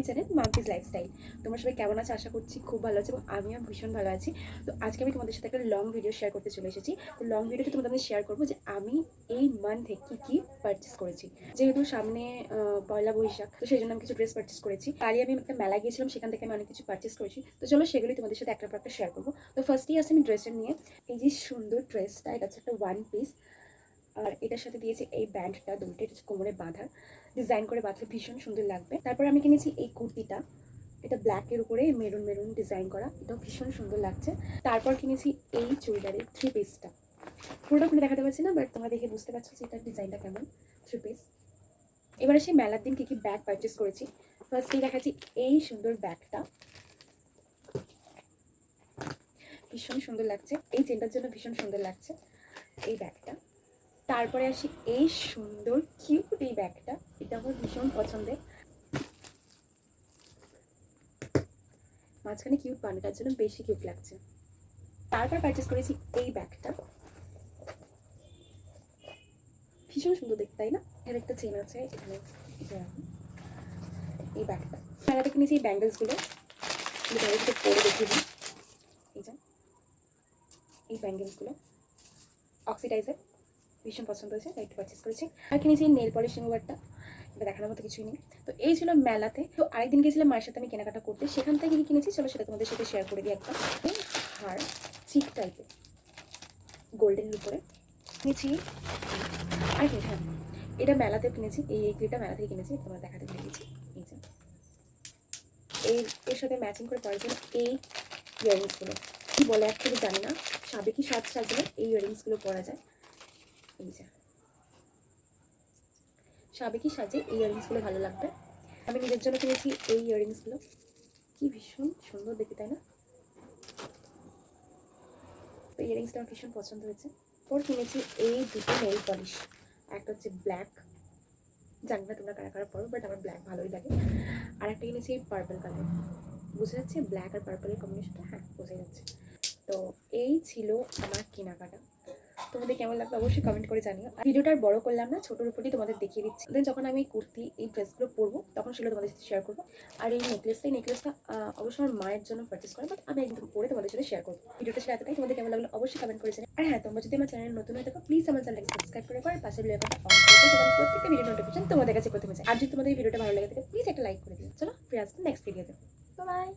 Channel Mampi's lifestyle. তোমরা সবাই কেমন আছো? আশা করছি খুব ভালো আছে এবং আমিও ভীষণ ভালো আছি। তো আজকে আমি তোমাদের সাথে একটা লং ভিডিও শেয়ার করতে চলে এসেছি। তো লং ভিডিওতে তোমাদের শেয়ার করবো যে আমি এই মান্থে কী পারচেস করেছি। যেহেতু সামনে পয়লা বৈশাখ, তো সেই জন্য আমি কিছু ড্রেস পারচেস করেছি। কালই আমি একটা মেলায় গিয়েছিলাম, সেখান থেকে আমি অনেক কিছু পারচেস করেছি। তো চলো সেগুলি তোমাদের সাথে একটা পর একটা শেয়ার করবো। তো ফার্স্টেই আসে আমি ড্রেসের নিয়ে। এই যে সুন্দর ড্রেসটা, এটা হচ্ছে একটা ওয়ান পিস, আর এটার সাথে দিয়েছে এই ব্যান্ডটা, দুটো এটা কোমরে বাঁধা, ডিজাইন করে বাঁধলে ভীষণ সুন্দর লাগবে। তারপর আমি কিনেছি এই কুর্তিটা, এটা ব্ল্যাকের উপরে মেরুন মেরুন ডিজাইন করা, এটাও ভীষণ সুন্দর লাগছে। তারপর কিনেছি এই চুড়িদারের থ্রি পিসটা, পুরোটা খুলে দেখাতে পারছি না, বাট তোমরা দেখে বুঝতে পারছো যে এটার ডিজাইনটা কেমন, থ্রি পিস। এবারে সেই মেলার দিন কী ব্যাগ পারচেস করেছি। ফার্স্টেই দেখাচ্ছি এই সুন্দর ব্যাগটা, ভীষণ সুন্দর লাগছে, এই চেনটার জন্য ভীষণ সুন্দর লাগছে এই ব্যাগটা। তারপরে আসি এই সুন্দর কিউট এই ব্যাগটা, এটা আমার ভীষণ পছন্দের, মাঝখানে কিউট বানাটার জন্য বেশি কিউট লাগছে। তারপর পারচেস করেছি এই ব্যাগটা, ভীষণ সুন্দর দেখতে, তাই না? এর একটা চেন আছে এখানে, এই ব্যাগটা মেলাতে কিনেছি। এই ব্যাঙ্গেলসগুলো পরে দেখিয়ে দিই। এই যে এই ব্যাঙ্গেলসগুলো অক্সিডাইজার, ভীষণ পছন্দ হয়েছে, তাই একটু পারচেস করেছি। আর কিনেছি নেল পলিশ রিমুভারটা, এটা দেখানোর মতো কিছুই নেই। তো এই ছিল মেলাতে। তো আরেকদিন গেছিলাম মায়ের সাথে আমি কেনাকাটা করতে, সেখান থেকে কি কিনেছি চলো সেটা তোমাদের সাথে শেয়ার করে দিই। একটা হার চিক টাইপের গোল্ডেনের উপরে কিনেছি। আর হ্যাঁ, এটা মেলাতে কিনেছি, এই এগুলিটা মেলা থেকে কিনেছি, তোমার দেখাতে ভুলে গেছি। এই যে এর সাথে ম্যাচিং করে পরার জন্য এই ইয়াররিংসগুলো, কী বলে অ্যাকচুয়ালি জানি না, সাবেকি সাজলে এই ইয়াররিংসগুলো পরা যায়। এই যে সাবেকি সাজে এই ইয়াররিংসগুলো ভালো লাগবে। আমি নিজের জন্য কিনেছি এই ইয়াররিংসগুলো, কি ভীষণ সুন্দর দেখতে, তাই না? তো ইয়াররিংসটা আমার ভীষণ পছন্দ হয়েছে। ওর কিনেছি এই দুটো নেল পলিশ, একটা হচ্ছে ব্ল্যাক, জানি না তোমরা কারা কারা পড়ো, বাট আমার ব্ল্যাক ভালোই লাগে। আর একটা কিনেছি এই পার্পল কালার, বুঝে যাচ্ছে ব্ল্যাক আর পার্পলের কম্বিনেশনটা? হ্যাঁ, বোঝা যাচ্ছে। তো এই ছিল আমার কেনাকাটা। তোমাদের কেমন লাগবে অবশ্যই কমেন্ট করে জানিও। আর ভিডিওটা আর বড় করলাম না, ছোটোর উপরই তোমাদের দেখিয়ে দিচ্ছি। দেন যখন আমি কুর্তি এই ড্রেসগুলো পরবো তখন সেগুলো তোমাদের সাথে শেয়ার করবো। আর এই নেকলেসটা অবশ্যই আমার মায়ের জন্য পারচেস করা, বাট আমি একদম পরে তোমাদের সাথে শেয়ার করবো। ভিডিওটা ছিল এতটাই, তোমাদের কেমন লাগলো অবশ্যই কমেন্ট করে জানিও। আর হ্যাঁ, তোমরা যদি আমার চ্যানেল নতুন হয়ে থাকো প্লিজ আমার চ্যানেলকে সাবস্ক্রাইব করে আর পাশে বেল আইকনটা অন করে দিও, যাতে প্রত্যেকটা ভিডিও নোটিফিকেশন তোমাদের কাছে প্রথমে যায়। আর যদি তোমাদের এই ভিডিওটা ভালো লাগে থাকে প্লিজ একটা লাইক করে দিও। চলো ফিরে আসবো নেক্সট ভিডিওতে। বাই।